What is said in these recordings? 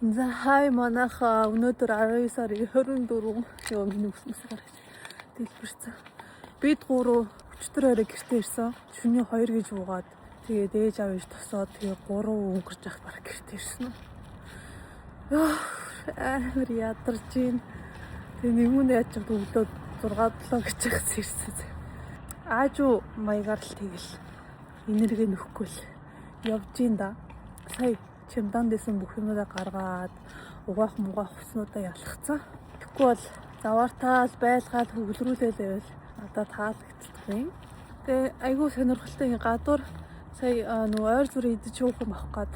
За хай манайх өнөөдөр 12 сарын 24 ёо миний үснээс гарч дэлбэрсэн. Бид гурав өчтөр орой гэртээ ирсэн. Шөнийн 2 гэж уугаад тэгээд ээж аав ээж тосоод тэгээд 3 өнгөрч ах бараг гэртээ ирсэн. Яа амар ядарч гин. Тэгээд нэгүнээ яаж бүгдөө 6-7 гэж хагас ирсэн. Аажуу маягаар л тэгэл энерги нөхгүй л явж гин да. Сая чемдан дэсэн бүх юмудаа гаргаад угаах мугаах хуснуудаа ялгцсан. Тэгэхгүй бол заваартаал байлгаад хөвлөрүүлээ байвал надад таалагдчихгүй. Тэгээ айгүй сонирхолтой гадуур сая нөгөө ойр зүрийн идэж уух юм авах гээд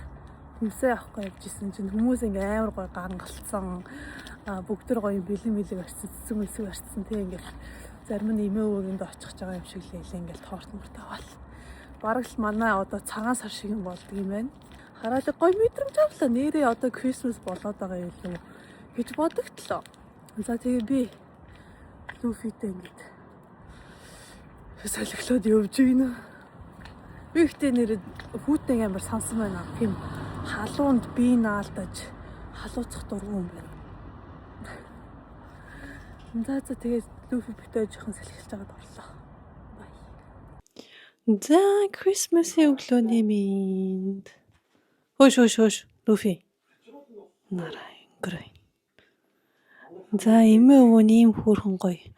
хүмсээ авах гэж явжсэн чинь хүмүүс ингээ амар гой гангалцсан бүгд төр гоё бэлэн барьсан цэцэн мэсэг барьсан тэг ингээл зарим нь эмээ өвөнд очих байгаа юм шиг л ингээл торт мөрт аваад бараг л манай одоо цагаан сар шиг юм болдго юм байна. Хараад гоё мэдрэмж авлаа. Нэрээ одоо Christmas болоод байгаа юм уу гэж бодогдлоо. За тэгээ би Люфитэй ингээд солиглоод явж гинэ. Би ихтэй нэр хүүтэй амар сансан байна. Тийм халуунд би наалдаж халууцах дургүй юм байна. За тэгээд Люфи битээ жоохон салхилж байгаад орлоо. Бай. За Christmas-ийн өглөөний минь. Хөш Люфи. Нарай грей. За эмээ өвөө ийм хөөрхөн гоё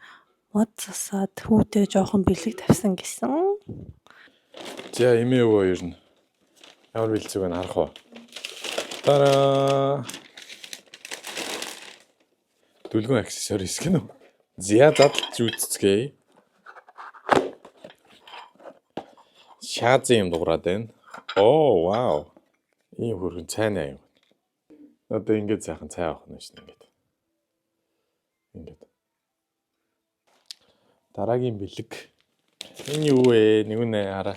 мод засаад хүүтэй жоохон бэлэг тавьсан гэсэн. За эмээ өвөө ер нь ямар бэлцэг байна харах уу. Тара. Дүлгэн аксессуарис гэнэ үү? Зя задлж үзцгээе. Шааз юм дуурайд байна. Оо вау. Ийм хөргөн цайнаа юм. Одоо ингэж сайхан цай авах нь шин ингэж. Ингээд. Дараагийн бэлэг. Энэ юу вэ? Нэгүнэ хараа.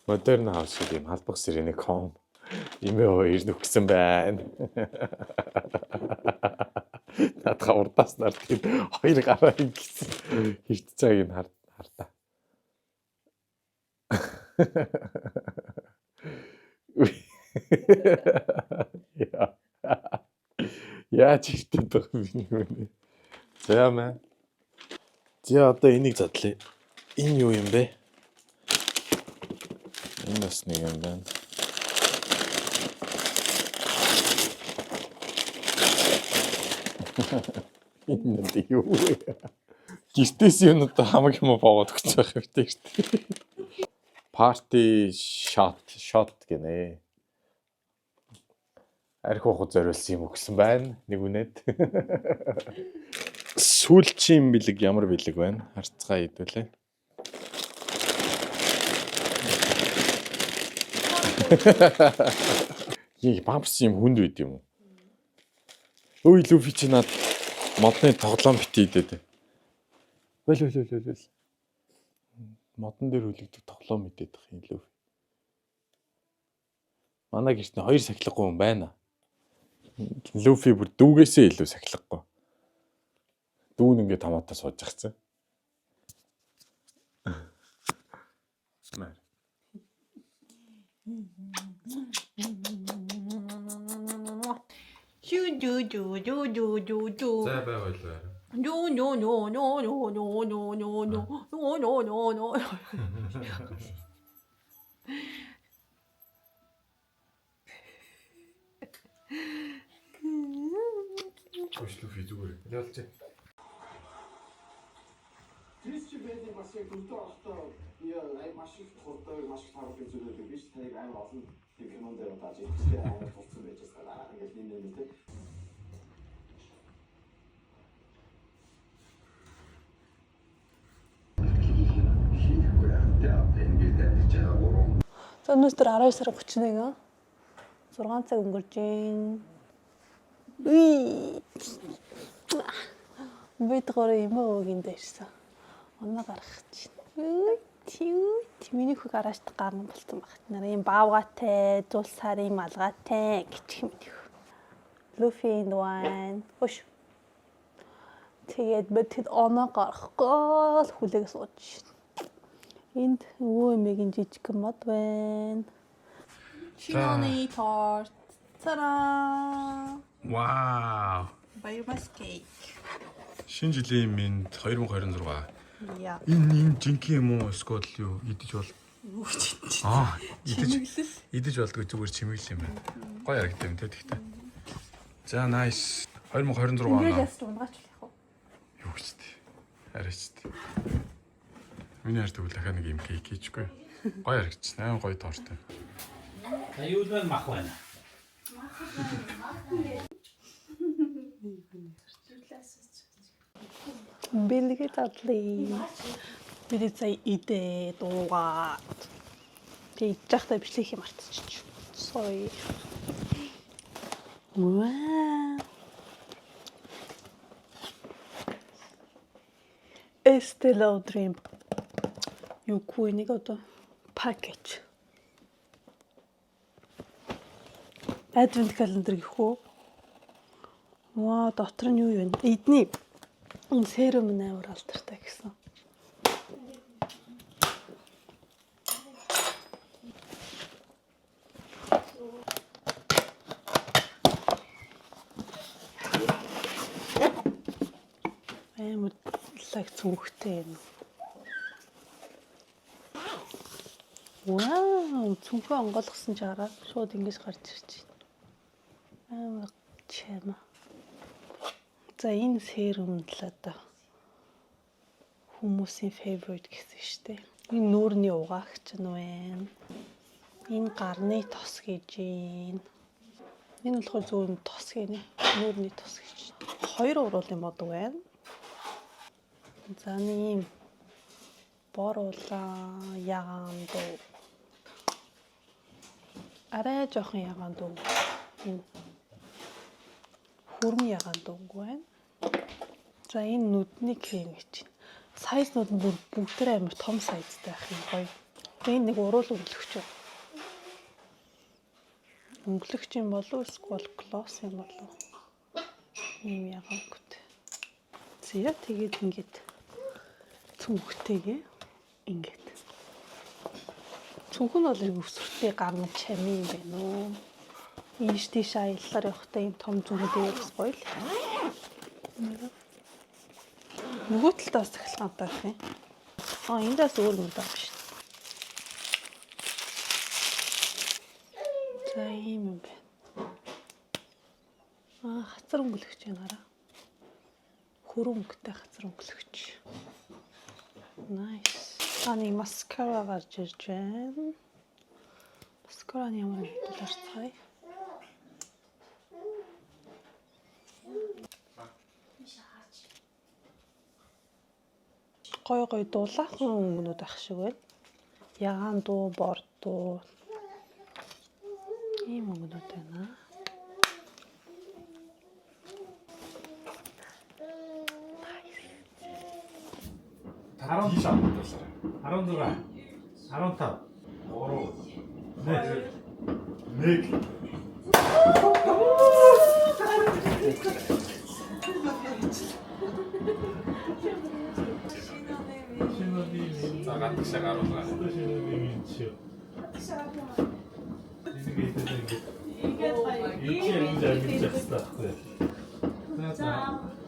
Модерн хаус шиг юм халбах сэрээний ком. Имээ хоёр нөхсөн байна. Надад урдаас нар тийм хоёр гараа ингэсэн. Хэрдэж байгааг нь хардаа. Яаж ихтэй дах юм бэ? За мэ. За одоо энийг задлаа. Энэ юу юм бэ? Энэ бас нэг юм байна. Энэ юу вэ? Гэртээс юунууд хамаг юм боогод өгч байгаа юм тийм шүү дээ. Party shot гэнэ. Арх ухад зориулсан юм өгсөн байна. Нэг үнэд. Сүүлчийн бэлэг ямар бэлэг байна? Харцгаа идүүлээ. Ийм бампс юм хүнд байд юм уу? Ой Люфи чи над модны тоглоом битээ идээд. Хөл. Модон дээр хүлэгдэх тоглоом мэдээд бах юм Люфи. Манай гэрт нь хоёр сахилгагүй юм байна. Люфи бүр дүүгээсээ илүү сахилгагүй. Дүүн ингээд томатоо сууж гацсан. За байгаалаа. Өшлөө физүүгээр ялж. Тэсч байдаг бас яг өдөр болтоо маш их хурдан маш их тарах зүйлүүд биш. Таяг амар олон юм дээр тааж ихтэй амар тулцсан байж байгаа. Ингээд нэмээд За өнөөдөр 12 сарын 31 6 цаг өнгөрж байна. Бид гурав эмээ өвгөнд ирсэн. Оноо гаргах чинь. Миний хүү гараажт гарна болсон баг. Нарын баавгатай, зул сарын малгайтай гिच юм нэх. Luffy wine. Хөш. Тэгээд бид оноо гарахгүй л хүлээг сууж шин. Энд өвөө эмээгийн жижиг мод байна. Шиноны торт. Тараа. Вау. Баярмас кейк. Шинэ жилийн минь 2026. Яа. Энэ жинхэнэ юм уу? Эсвэл юу идэж бол? Юу ч чинь. Идэж болдгоо зүгээр чимэглэл юм байна. Гоё харагдав юм те тэгтээ. За nice. 2026 Ингээд оноо. яст унгаач л яах вэ? Юу гэж тээ. Арайч тээ. Миний хард тэгвэл дахиад нэг юм кейк хийчихгүй. Гоё харагдчихсан. Айн гоё тортой. За юу л мах байна. Бэлгээ татлаа. Бид сая идээ дуугаа. Тэг идчихтай бичлэх юм артчих. Sorry. Вау. Estée Lauder юу күү нэг одоо пакэж. Advent calendar гэх үү? Ваа, дотор нь юу вэ? Эдний энэ серум амар алдартай гэсэн. Амар лаг цүнхтэй юм. Вау, цүнхээ онгойлгосон чараа шууд ингэж гарч ирж байна. Амар чама. За энэ серум л одоо хүмүүсийн favorite гэсэн шүү дээ. Энэ нүүрний угаагч нь байна. Энэ гарны тос гэж юм. Энэ болохоор зөвхөн тос гинэ. Нүүрний тос гэж. Хоёр уруулын мод байна. За нэм боруулаа ягаан дуу. Арай жоохон ягаан дуу. Энэ хүрм ягаан дуу байна. За энэ нүдний крем гэж. Сайзнууд нь бүгд амар том сайзтай байх юм гоё. Энэ нэг уруул өнгөлөгч байна. Өнгөлөгч юм болов эсвэл глосс юм болов. Ийм ягаагт. Зя тэгээд ингээд цүнхтэйгээ ингээд. Цүнх нь бол өвсөртэй гарна чами юм байна уу. Ийш тийш аяллаар явахдаа ийм том зүгүүдээ бас гоё л. Нөгөө талаас цахилгаантай байх юм. Эндээс өөр юм даа биш. За ийм юм байна. Хацар өнгөлөгч юм араа. Хөрөн өнгөтэй хацар өнгөлөгч. Nice. Нэг маскара гарч ирж байна. Маскараны ямар хэлбэр цай. Гой дулаахан өнгөнүүд ах шиг байна. Ягаан дуу, борд дуу. Ийм өнгөнүүд байна. Харон 16 15 3 1 За гатгшаа гаруулгаа.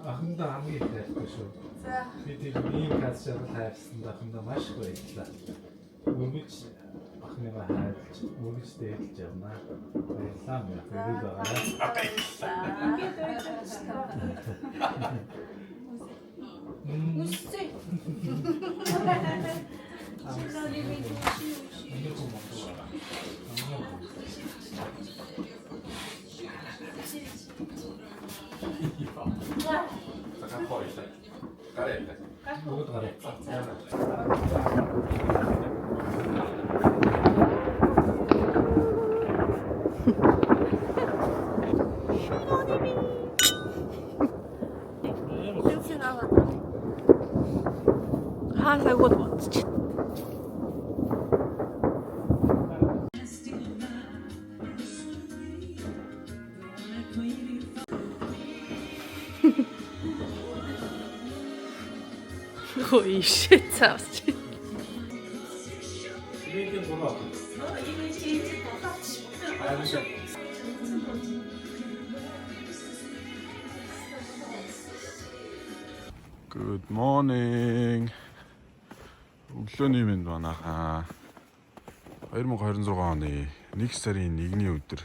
Ахмадаа хамгийн их хайртай шүү. Би тэр ийм кац шалгал хайрсан дахамдаа маш их баярлалаа. Үргэлж ахмадаа хайрлаж, үргэлж дээлж явна. Баярлалаа мэ. Үстэй. Бүгд гараа. Хайгууд бодчих. Ой shit цаавч. Видео буруу. Good morning. Өглөөний мэнд манайхаа 2026 оны 1 сарын 1-ний өдөр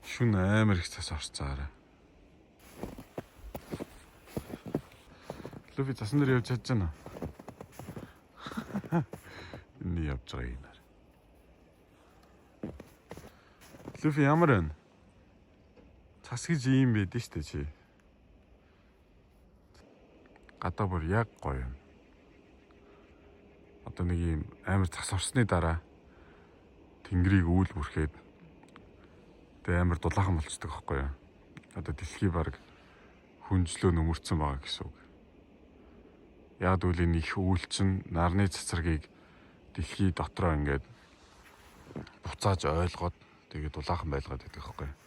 шөнө амар их цас орцаарай. Луфи цасан дээр явж чадж байна. Энэ явж байгаа юм. Луфи ямар вэ? Цас гэж юм байдэн штэ чи. Гадаа бүр яг гоё юм. Одоо нэг юм амар цас орсны дараа тэнгэрийг үүл бүрхээд тэгээ амар дулаахан болцдог байхгүй юу? Одоо дэлхий баг хүнжлөө нөмөрцөн байгаа гэсэн үг. Яг үл энэ их үүл чинь нарны цацрагийг дэлхий дотроо ингээд буцааж ойлгоод тэгээ дулаахан байлгаад байдаг байхгүй юу?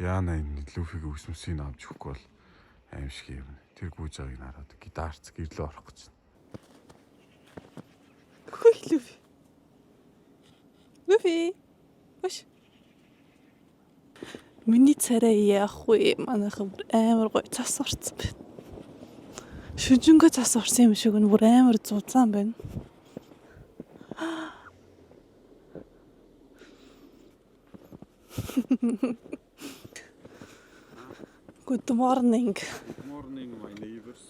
Яана энэ Луфиг үсмсийг авч өгөхгүй бол аимшиг юм. Тэр гүйж байгааг хараад гитарц гэрлөө орох гэж байна. Хөөе Луфи. Луфи. Ваш. Миний царай яах вэ? Манайхан амар гоё цас орсон байна. Шүжингөө цас орсон юм шиг нь бүр амар зузаан байна. Good morning. Good morning my neighbors.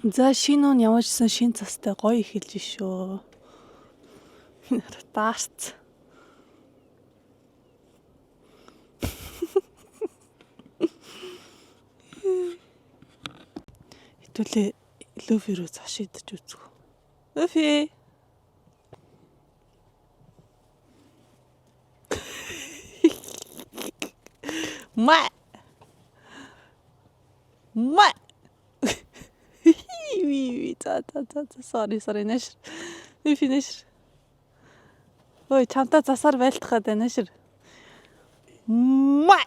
За шинэ он ямарчсан шин цастай гоё эхэлж шүү. Таарц. Хэдүүлээ Луфи руу цааш идэж үзгөө. Луфи. Ма. Sorry нэш. Луфи нэш. Ой, чамтай засаар байлтахад байна шир. Ма.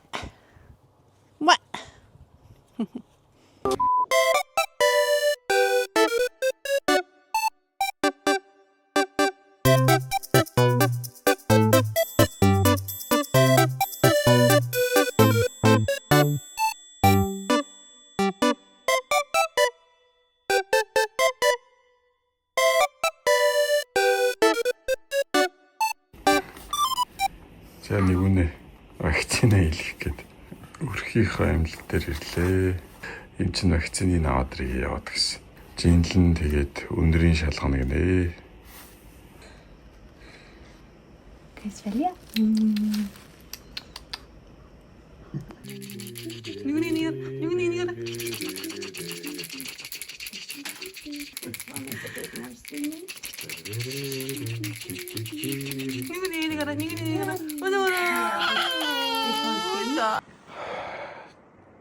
За нэг үнэ вакцина хийх гээд өрхийнхөө амьлал дээр ирлээ. Эм чин вакциныг аваад ирээ яваад гэсэн. Жинлэн тэгээд өнөрийн шалгана гинэ. Тэсвэлья. Нүгний.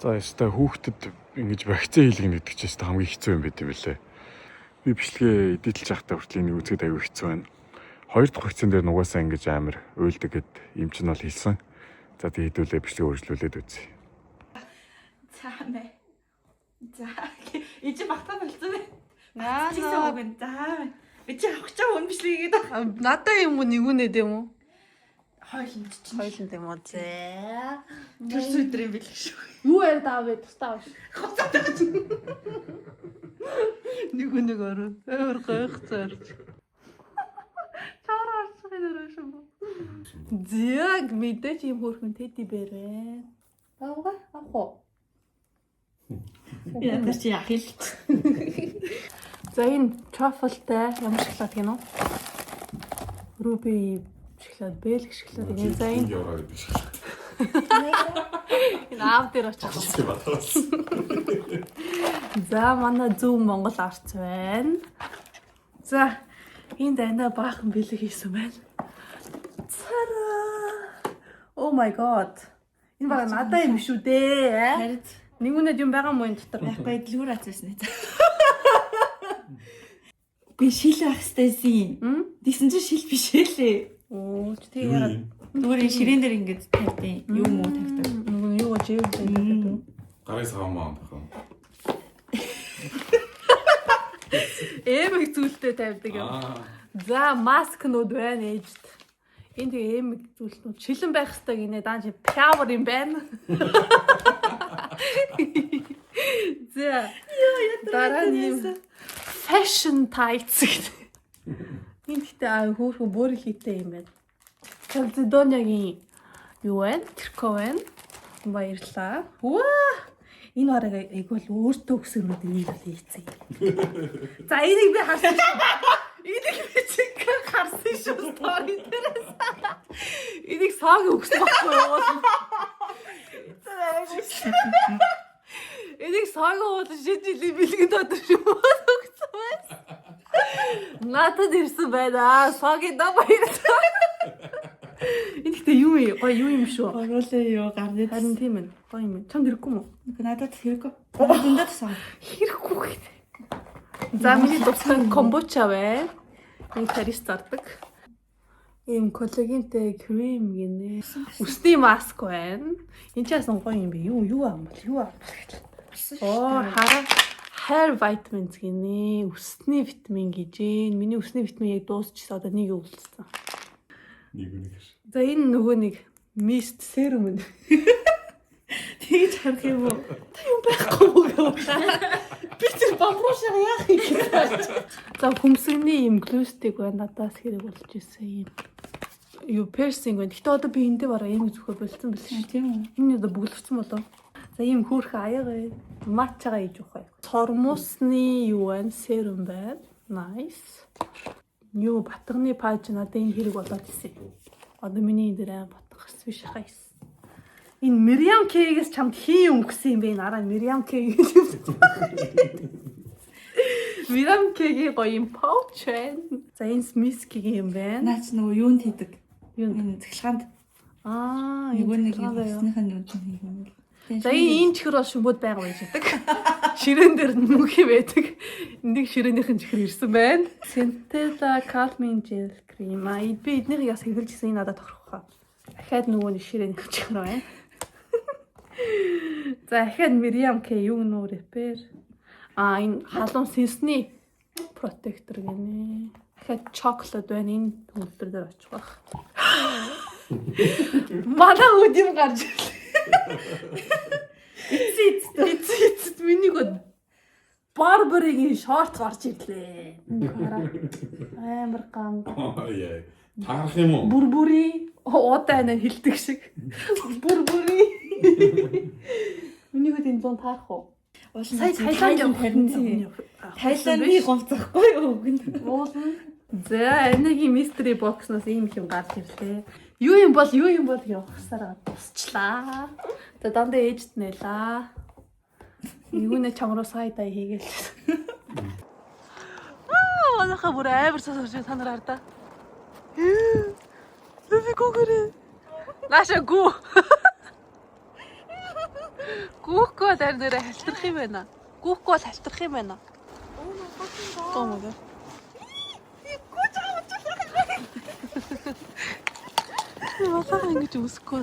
За яста хүүхдэд ингэж вакцин хийлгэнэ гэдэг чинь хамгийн хэцүү юм байт юм билээ. Би бичлэгээ эдэлж явахдаа хүртэл энийг үзэхэд аюу хэцүү байна. Хоёр дахь вакцин дээр нугасаа ингэж амар уйлдаг гэд юм чинь бол хэлсэн. За тэг хэдүүлээ бичлэгээ өөрчлүүлээд үзье. Цаамэ. За. Ижи багтаа болцсон бэ? Наа. За. Би чи авах гэж байгаа хүн бичлэгээ гэдэг. Надаа юм уу нэгүнэд юм уу? Хойлонд чинь. Хойлонд юм уу зэ. Төрс өдөр юм бэлэх шүү. Юу яар даавэ тустаа. Нэг ороо. Өөр гойх цаарч. Чараарч хэрэг шүү. Зэг мэдээч юм хөрхөн тэти бэрэ. Авгаа авах. Яа тэр чи яах юм? За энэ truffle-тай ямар шоколад гэнэ үү? Руби шоколад, бэлг шоколад гэнэ. За энэ яваад биш. энэ аав дээр очих. За манай зөв Монгол арц байна. За энэ дандаа баахан бэлэг хийсэн байна. Цара. Oh my god. Энэ баг надаа юм шүү дээ. Харин Нэгүнэд юм байгаа мó энэ дотор. байхгүй дэлгүүр азсан ээ. Би шил авах стэйсэн. Тэгсэн чинь шил биш ээ лээ. Оо тэгээ яагаад Зүгээр ширээн дээр ингэж тавьдیں۔ Юу муу тавьдаг. юу жив гэдэг. Гарыг саамаа бахан. Эмэг зүйлтэй тавьдаг юм. За маскнууд байна ээжд. Энд тэгээ эмэг зүйлтнүүд шилэн байх хэрэгтэй гинэ даан чи пявер юм байна. За дараа нь fashion tights гэдэг. Энд ихтэй хөөхөн бүр хийтэй юм байна. Calzedonia-гийн юу вэ? Трико байна. Баярлаа. Ваа! Энэ бараг айгуул өөртөө өсгөрүүд энийг л хийцээ. За энийг би харсан. Энийг би чиг харсан шүү стори дээрээс. Энийг сааг өгсөн байхгүй юу? Энийг сааг уулан шижилий бэлгэн дотор шүү өгсөн байсан. Надад ирсэн байна. Саагийн да баярлаа. Эндээ юу юм? Гоё юу юм шүү. Оруулаа юу гарны. Харин тийм ээ. Гоё юм. Чамд хэрэггүй мө? Надад хэрэггүй. Надад тасан. Хэрэггүй гэдэг. За миний дуртай комбуча байна. Энэ тарис зардаг. Ийм коллагентэй крем гинэ. Үсний маск байна. Энэ ч яасан гоё юм бэ? Юу аам бол. Оо хараа hair vitamins гинэ. Үсний витамин гэж. Миний үсний витамин яг дуусчихсан. Одоо нэг уулзсан. Нэг үнэ. За энэ нөгөө нэг mist serum нь. Тэгж харах юм уу? Та юм байхгүй юу? Би тэр бамбуушаа яах юм бэ? За хүмсгний юм глюстик байна. Надаас хэрэг болж ирсэн юм. Юу piercing байна. Гэтэ одоо би эндээ бараа юм зөвхөн болцсон биш үү? Тийм үү. Энэ одоо бүглэрсэн болов. За ийм хөөрхөн аяга матчагаа иж ухаа. Тормосны юу байна? Serum байна. Nice. Юу батганы паж надад энэ хэрэг болоод ирсэн. Одоо миний энэ дээр батгах биш хайс. Энэ Miriam K-гээс чамд хийн өнгөсөн юм бэ? Араа Miriam K гэж юм. Miriam K-гийн гоё юм pouch байна. За энэ Smith-гийн юм байна. Наач нөгөө юунд хийдэг? Юунд? Энэ цэглэханд. Нөгөө Нэг хийснийхэн юунд хийх. За энэ чихэр бол шүмбүүд байга байж байдаг. Ширээн дээр нүхий байдаг. Энийг ширээнийхэн чихэр ирсэн байна. Centella Calming Gel Cream. Би эднийг яс хэвлэжсэн энэ надад тохирох хаа. Дахиад нөгөө нэг ширээнийхэн чихэр байна. За дахиад Miriam K юу нөө repair. Энэ халуун сэнсний protector гинэ. Дахиад chocolate байна. Энэ төвлөр дээр очих байх. Манай үдим гарч ирлээ. Эцэд миний гоо Барбаригийн шорт гарч ирлээ. Амар ганг. Яа. Таарах юм уу? Бүрбүри удаа нэ хилдэг шиг. Бүрбүри. Миний хэд энэ зүүн таарах уу? Сая Таиланд харин Таиландын гомцохгүй юу үгэнд. Уулна. За энэгийн mystery box-наас ийм юм гарч ирлээ. Юу юм бол явахсараа тусчлаа. Тэгээ дандаа ээжд нэлаа. Юунэ чамруу сайдаа хийгээл. Манайха бүр амар сонсож санаар хардаа. Лүви гогөрэ. Наша гүү. Гүүхгүй дээр нэрэ халтрах юм байна. Гүүхгүй бол халтрах юм байна. Oh my god. Масаа ингэж үсэхгүй.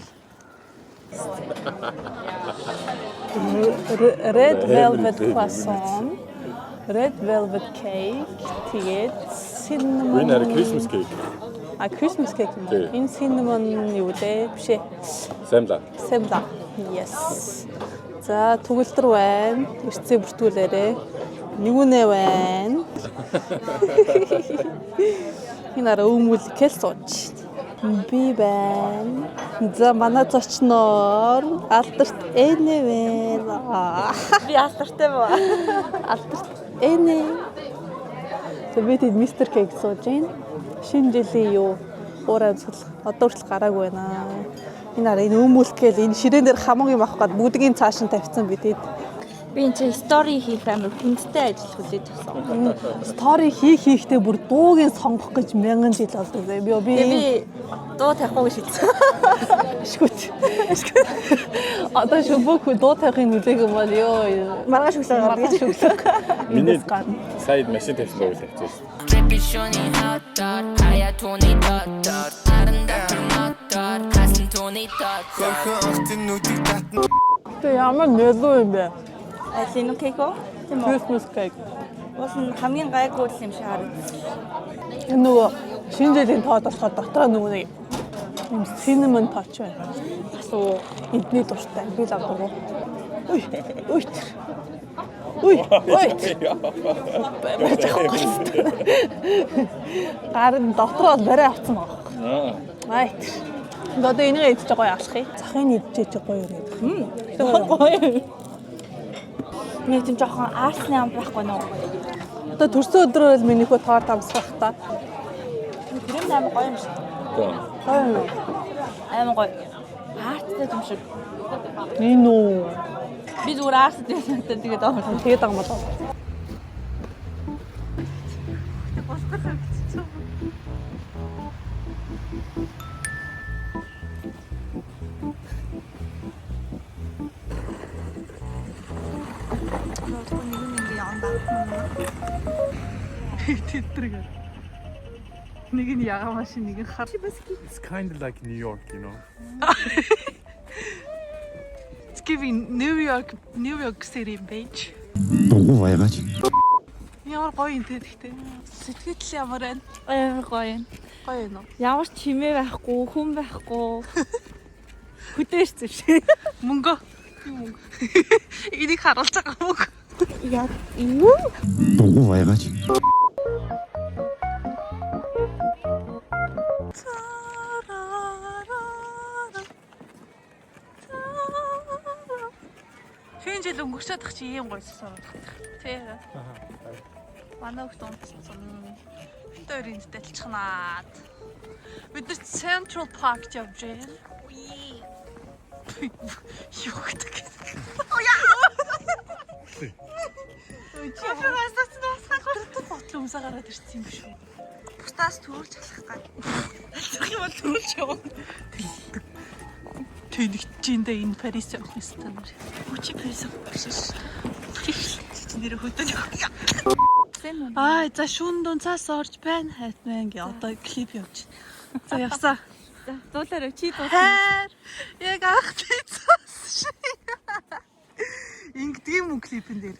Red velvet croissant, red velvet cake, тэгээд cinnamon. Энэ арай Christmas cake. Christmas cake. Энэ cinnamon юу вэ? Биш ээ. Семла. Yes. За төгөлдөр байна. Эрцээ бүртгүүлээрээ. Юунэ байна? Энэ арай өмөл кэлсооч. Би байна. За манай зочноор алдарт энэ байна. Би алдартай баа. Алдарт энэ. Тэгээд мистер кейк сууж гин. Шинэ жилийн юу уурай цул одоо хүртэл гараагүй байна. Энэ арай энэ өмүүлгээл энэ ширээн дээр хамаг юм авах гээд бүгдгийн цааш нь тавьсан бидэд. Би энэ чинь стори хийх амар хүндтэй ажил хүлээж авсан. Стори хийхдээ бүр дуугийн сонгох гэж мянган жил болдог. Би дуу тавихгүй шийдсэн. Шгүт. Одоо шүбөг дуу тавихын нүлэг юм бол ёо. Маргааш шүглэг. Миний сая машин тавьсан уу тавьчихсан. Repetizioni hot dot, haya toni dot dot, aranda motor, kasan toni dot dot. Тэ ямар нэлүү юм бэ? Алин кейк үү? Тийм үү? Christmas cake. Уус нь хамгийн гайгүй юм шиг харагдсан. Энэ нөгөө шинэ жилийн тоод болохоор дотроо нөгөө нэг юм cinnamon touch байна. Асуу эдний дуртай би л авдаг. Үй. Үй. Гарын дотроо барай авсан баг. Майт. Одоо энийг идэж гоё алах юм. Захын идэж гоё юм. Гоё. Нэг тийм жоохон арсны ам байхгүй нөө. Одоо төрсөн өдрөө л миний хөө торт амсах та. Тэр юм амар гоё юм шиг. Гоё юм. Амар гоё. Арттай юм шиг. Энэ үү. Би зүгээр арттай юм шиг тэгээд авах. Тэгээд байгаа юм болоо. Тэтрэг. Нэг нь ягаа машин, нэг нь хар. It's kind of like New York, you know. It's giving New York City beach. Дугуй байгаач. Ямар гоё юм те гэхдээ. Сэтгэл ямар байна? Амар гоё юм. Гоё юм уу? Ямар ч чимээ байхгүй, хүн байхгүй. Хөдөөш зүв шиг. Мөнгө. Юу мөнгө? Энийг харуулж байгаа мөнгө. Яа, юу? Дугуй байгаач. Шинэ жил өнгөрчөөд тах чи ийм гойсон санагдах. Тэ. Манай хүүхд онцлсон. Бид хоёрын дэлчхнаад. Бид нар Central Park явж байна. Юу гэдэг вэ? Ой, чи яагаад насцсан ботлоо өмсө гараад ирсэн юм биш үү? Бусдаас төрүүлж алах гад. Алах юм бол төрүүлж яваа. Тэнэгчиндээ энэ Парис явах ёстой нэр. Хүчи Парис авчихсан. Чи нэр хөдөө явах. За шүүн дуун цаас орж байна. Хайтман гээ одоо клип явж. За явсаа. Дуулаарай чи дуу. Хайр яг ах цаас шиг. Ингэдэг юм уу клипэн дээр?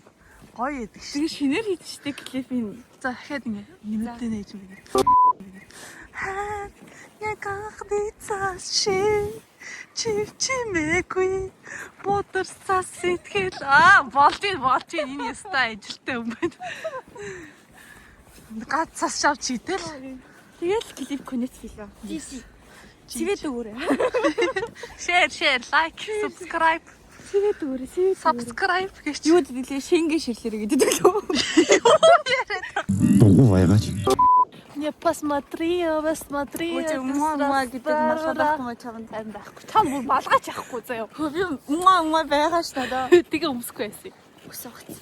Гоё яадаг шүү. Тэр шинээр хийдэж клипийн. За дахиад ингэ нэмэгдэн ээж юм бэ. Хайр яг ах цаас шиг. Чимээгүй мотор сэтгэл болж энэ ястай ажилтай юм байна. Гад цас шав читэл. Тэгэл клип коннект хийлээ. Цэвэд өгөөрэй. Share, like, subscribe. Цэвэд өгөөрэй. Subscribe гэж. Юу гэдэг шингээ ширлэрэ гэдэг лөө. Дугуй байгаач. Не посмотри Маа гэдэг мархаа байхгүй чамд ам байхгүй. Та бүр балгаач яахгүй заяа. Би маа байгаа ш надаа. Тэгээ өмсөхгүй байсан. Өсөөгч.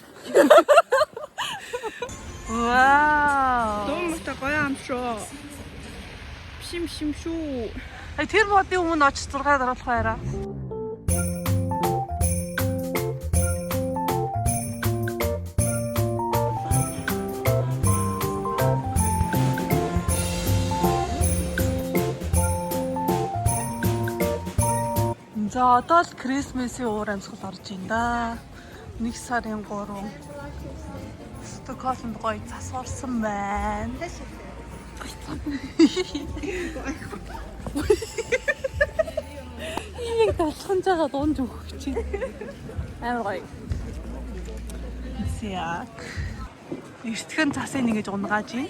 Вау. Томтой гоё ам шүү. Шим шүү. Тэр модын өмнө очиж 6 дараалах байраа. За одоо л Крисмсийн уур амьсгал орж ин да. 1 сарын 3. Стокгольмд гоё засварсан байна. Ийм талхан жагаад унж өгөх чинь. Амар гоё. Сяк. Эртхэн засыг нэгэж унгааж ий.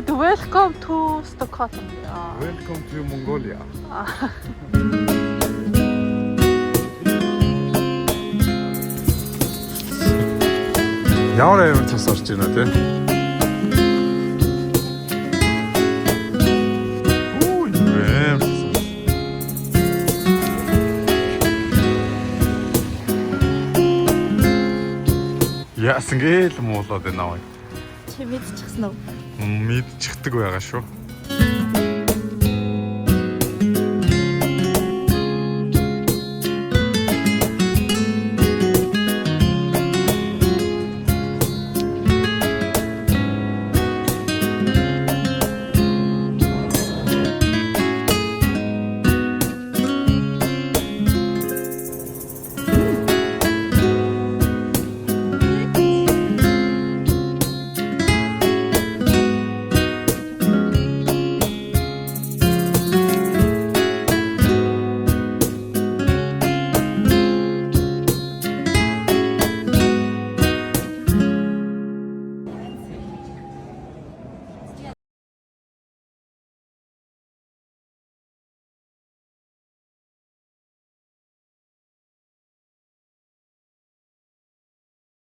Welcome to Stockholm. Welcome to Mongolia. Ямар амар цас орж байна те. Ой, мэм. Яасан гээл муулаад байна аа. Чи мэдчихсэн үү? Мэдчихдэг байгаа шүү.